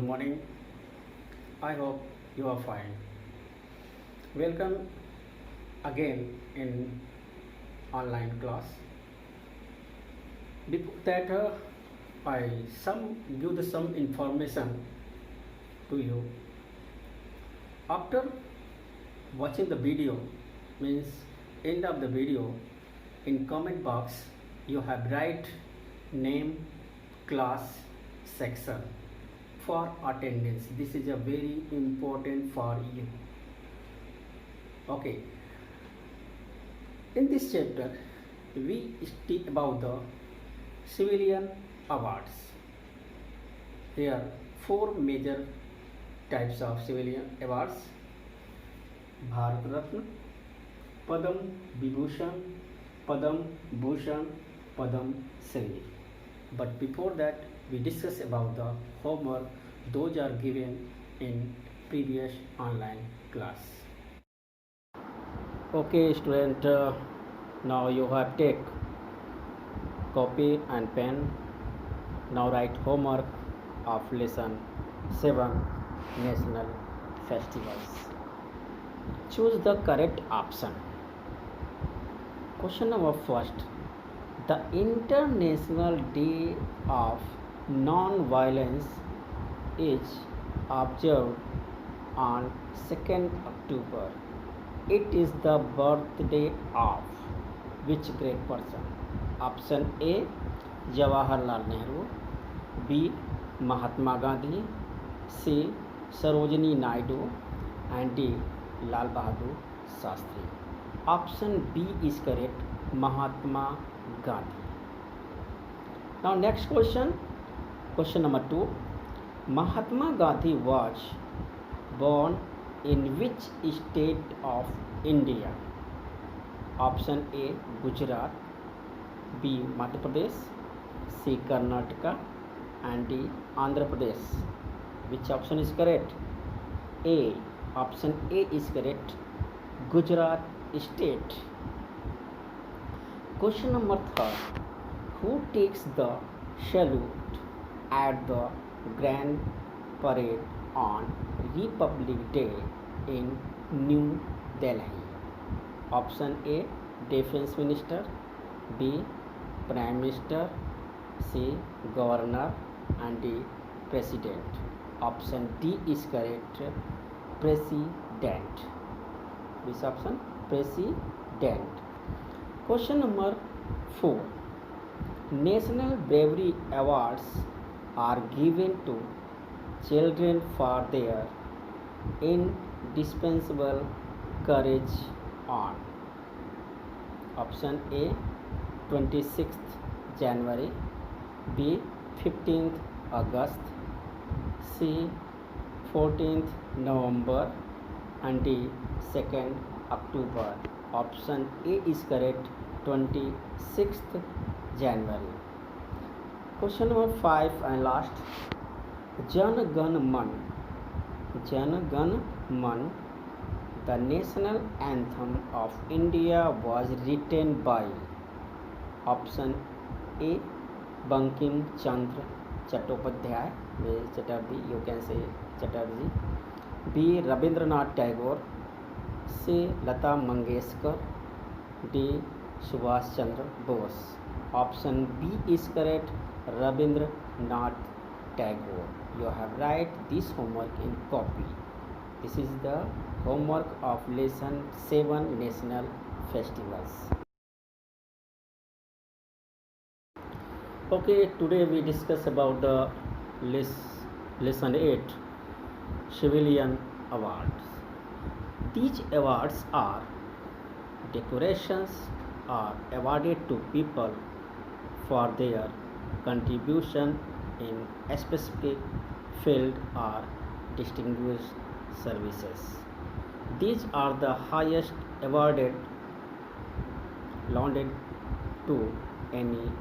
morning. I hope you are fine. Welcome again in online class. Before that, I give some information to you. After watching the video, means end of the video, in comment box you have write name, class, section for attendance. This is a very important for you. Okay, in this chapter we speak about the civilian awards. Here four major types of civilian awards: Bharat Ratna, Padam Vibhushan, Padam Bhushan, Padam Shri. But before that, we discuss about the homework. Those are given in previous online class. Okay, student. Now you have take copy and pen. Now write homework of lesson 7 National Festivals. Choose the correct option. Question number first. The International Day of Non-Violence is observed on 2nd October. It is the birthday of which great person? Option A, Jawaharlal Nehru, B, Mahatma Gandhi, C, Sarojini Naidu, and D, Lal Bahadur Shastri. Option B is correct, Mahatma Gandhi. Now next question, question number 2. Mahatma Gandhi was born in which state of India? Option A, Gujarat, B, Madhya Pradesh, C, Karnataka, and D, Andhra Pradesh. Which option is correct? A. Option A is correct, Gujarat state. Question number 3. Who takes the salute at the Grand Parade on Republic Day in New Delhi? Option A, Defense Minister, B, Prime Minister, C, Governor, and D, President. Option D is correct, President. This option, President. Question number 4. National Bravery Awards are given to children for their indispensable courage on. Option A, 26th January, B, 15th August, C, 14th November, and D, 2nd October. Option A is correct, 26th January. Question number 5 and last. Jan Gan Man. Jan Gan Man, the national anthem of India, was written by. Option A, Bankim Chandra Chattopadhyay, Chatterjee, you can say Chatterjee. B, Rabindranath Tagore, C, Lata Mangeshkar, D, Subhash Chandra Bose. Option B is correct, Rabindranath Tagore. You have write this homework in copy. This is the homework of lesson 7 National Festivals. Okay, today we discuss about the lesson 8 Civilian Awards. These awards are decorations are awarded to people for their contribution in a specific field or distinguished services. These are the highest awarded to any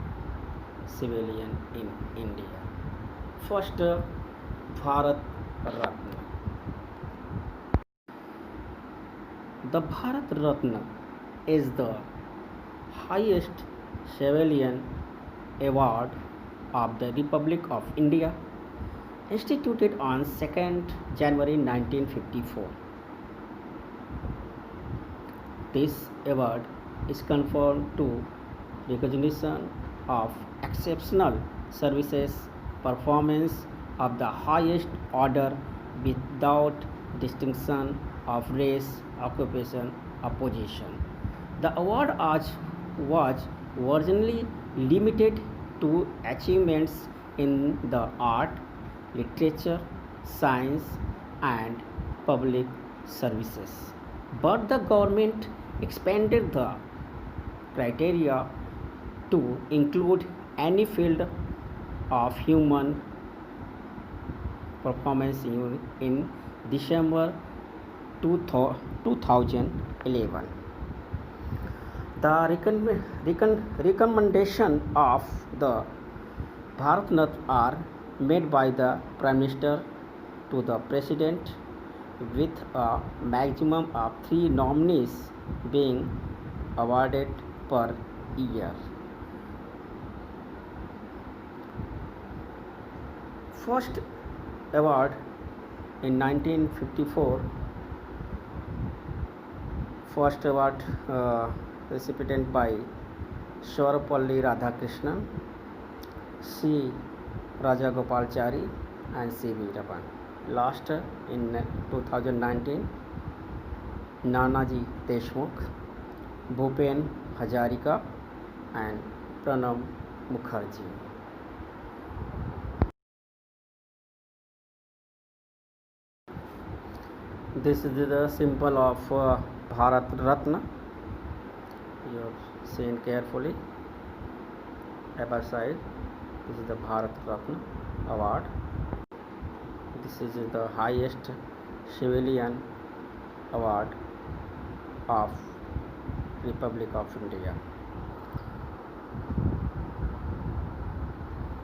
civilian in India. First, Bharat Ratna. The Bharat Ratna is the highest civilian award of the Republic of India. instituted on 2nd January 1954. This award is conferred to recognition of exceptional services performance of the highest order without distinction of race, occupation, or position. The award was originally limited to achievements in the art, literature, science, and public services. But the government expanded the criteria to include any field of human performance in December 2011. The recommendation of the Bharat Ratna are made by the Prime Minister to the President with a maximum of 3 nominees being awarded per year. First award in 1954. First award recipient by Sarvepalli Radhakrishnan, C. Rajagopalachari and C. Veerapan. Last in 2019, Nanaji Deshmukh, Bhupen Hazarika and Pranab Mukherjee. This is the symbol of Bharat Ratna. You have seen carefully above side. This is the Bharat Ratna award. This is the highest civilian award of Republic of India.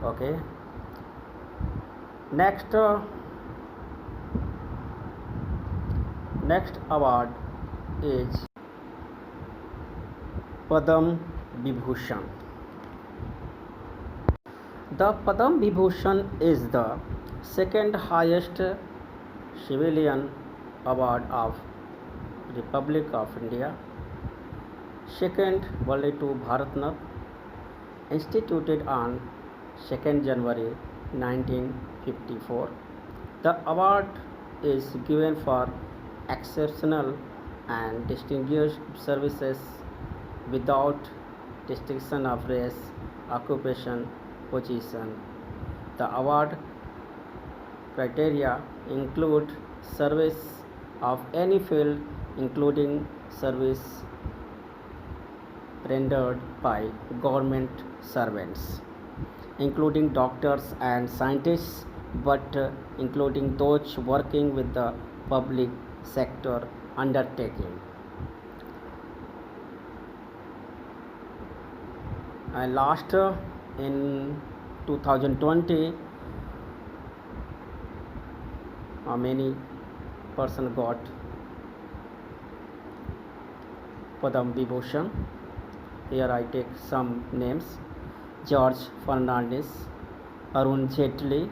Okay. Next award is Padam Vibhushan. The Padam Vibhushan is the second highest civilian award of Republic of India, second only to Bharat Ratna, instituted on 2nd January 1954. The award is given for exceptional and distinguished services without distinction of race, occupation, position. The award criteria include service of any field, including service rendered by government servants, including doctors and scientists, but including those working with the public sector undertaking. And last in 2020, many person got Padam Vibhushan. Here I take some names: George Fernandez, Arun Jaitley,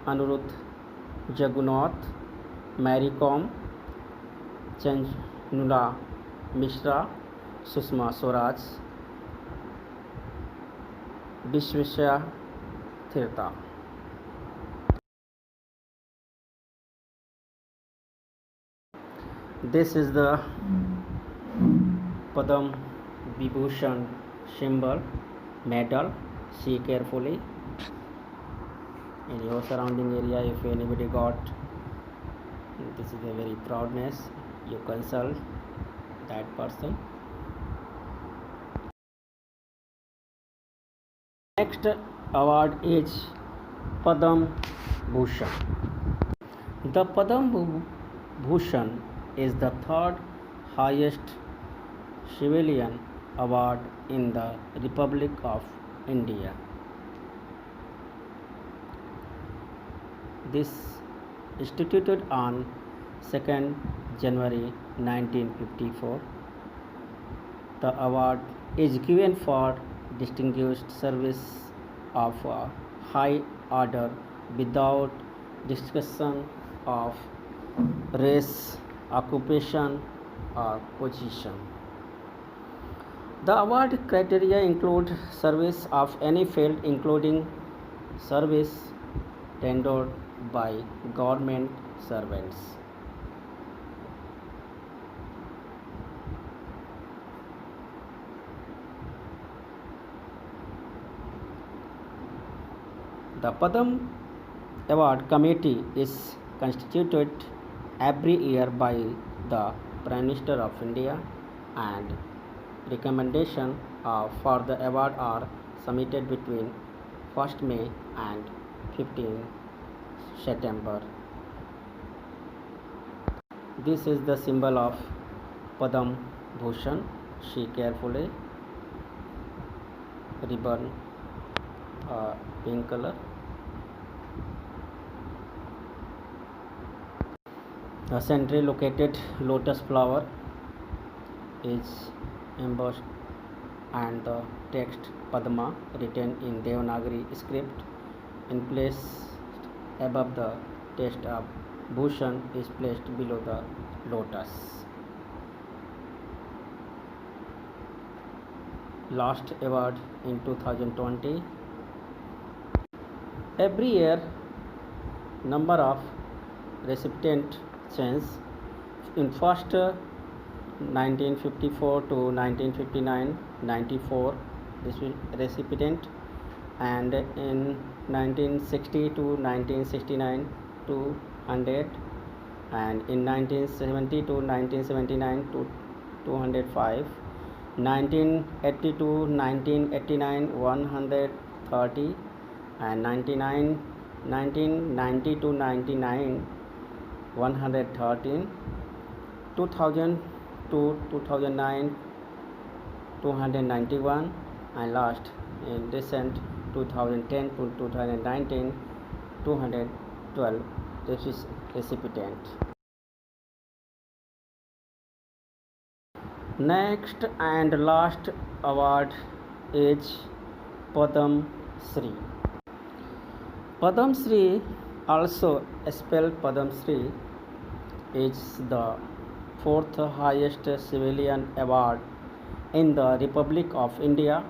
Anirudh Jagannath, Mary Kom, Chanchula Mishra, Sushma Swaraj, Vishwesha Tirtha. This is the Padam Vibhushan symbol medal. See carefully in your surrounding area. If anybody got, this is a very proudness. You consult that person. Next award is Padam Bhushan. The Padam Bhushan is the third highest civilian award in the Republic of India. This instituted on 2nd January 1954. The award is given for distinguished service of a high order without discussion of race, occupation, or position. The award criteria include service of any field, including service tendered by government servants. The Padam Award Committee is constituted every year by the Prime Minister of India, and recommendation for the award are submitted between 1st May and 15 September. This is the symbol of Padam Bhushan. See carefully, ribbon pink color. A centrally located lotus flower is embossed, and the text Padma written in Devanagari script in place above the text of Bhushan is placed below the lotus. Last award in 2020. Every year, number of recipients change. In first 1954 to 1959, 94 recipient, and in 1960 to 1969, 200, and in 1970 to 1979, 205, 1980 to 1989, 130, and 1990 to 99, 113, 2000 to 2009, 291, and last in recent 2010 to 2019, 212 recipients. Next and last award is Padam Shri. Padam Shri, also spelled Padam Shri, is the fourth highest civilian award in the Republic of India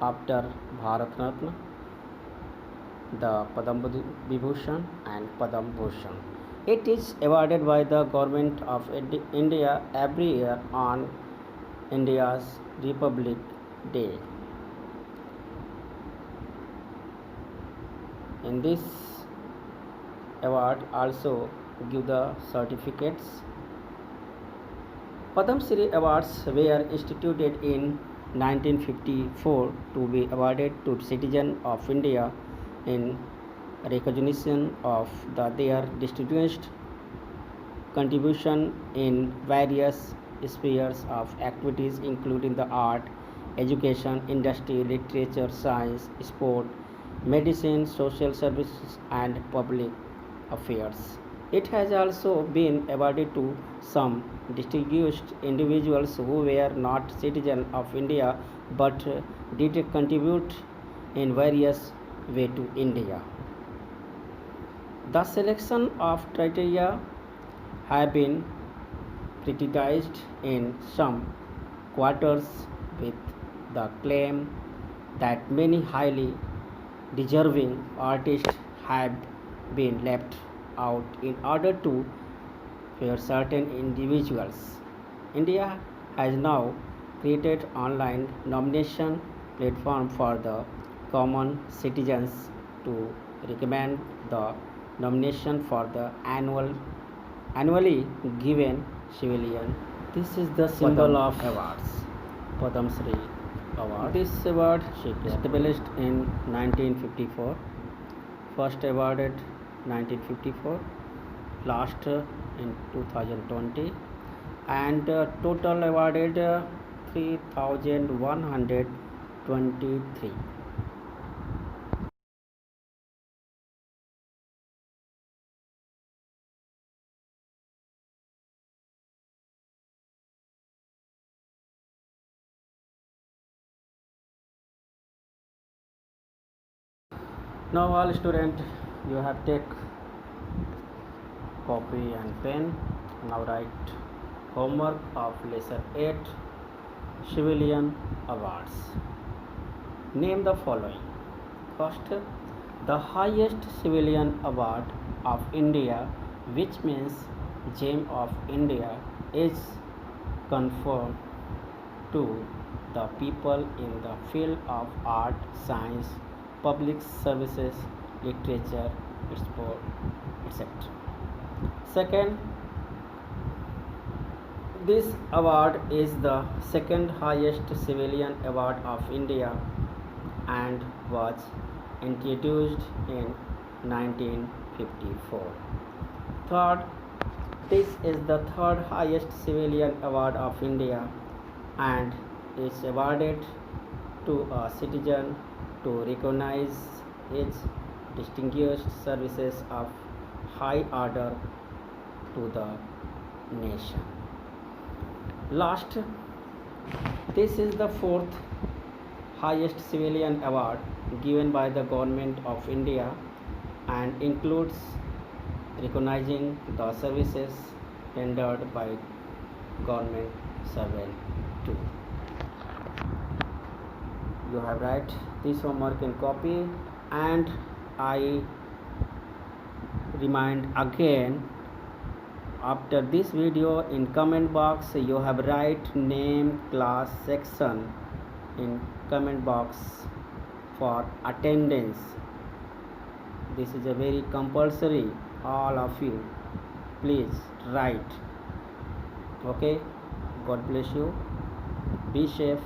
after Bharat Ratna, the Padam Vibhushan and Padam Bhushan. It is awarded by the Government of India every year on India's Republic Day. In this award also give the certificates. Padam Shri Awards were instituted in 1954 to be awarded to citizens of India in recognition of their distinguished contribution in various spheres of activities including the art, education, industry, literature, science, sport, medicine, social services, and public affairs. It has also been awarded to some distinguished individuals who were not citizens of India but did contribute in various ways to India. The selection of criteria have been criticized in some quarters with the claim that many highly deserving artists have been left out in order to favor certain individuals. India has now created online nomination platform for the common citizens to recommend the nomination for the annually given civilian. This is the symbol Padam of awards, Padam Shri Award. This award established in 1954, first awarded 1954, last in 2020, and total awarded 3,123. Now all students You have take copy and pen. Now write homework of lesson 8, civilian awards. Name the following. First, the highest civilian award of India, which means Gem of India, is conferred to the people in the field of art, science, public services, literature, sport, etc. Second, this award is the second highest civilian award of India and was introduced in 1954. Third, this is the third highest civilian award of India and is awarded to a citizen to recognize his distinguished services of high order to the nation. Last, this is the fourth highest civilian award given by the Government of India and includes recognizing the services rendered by government servant too. You have write this homework in copy, and I remind again, after this video in comment box you have write name, class, section in comment box for attendance. This is a very compulsory, all of you please write. Okay, God bless you, be safe,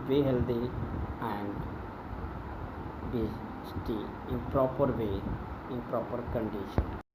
be healthy, and be stay in proper way, in proper condition.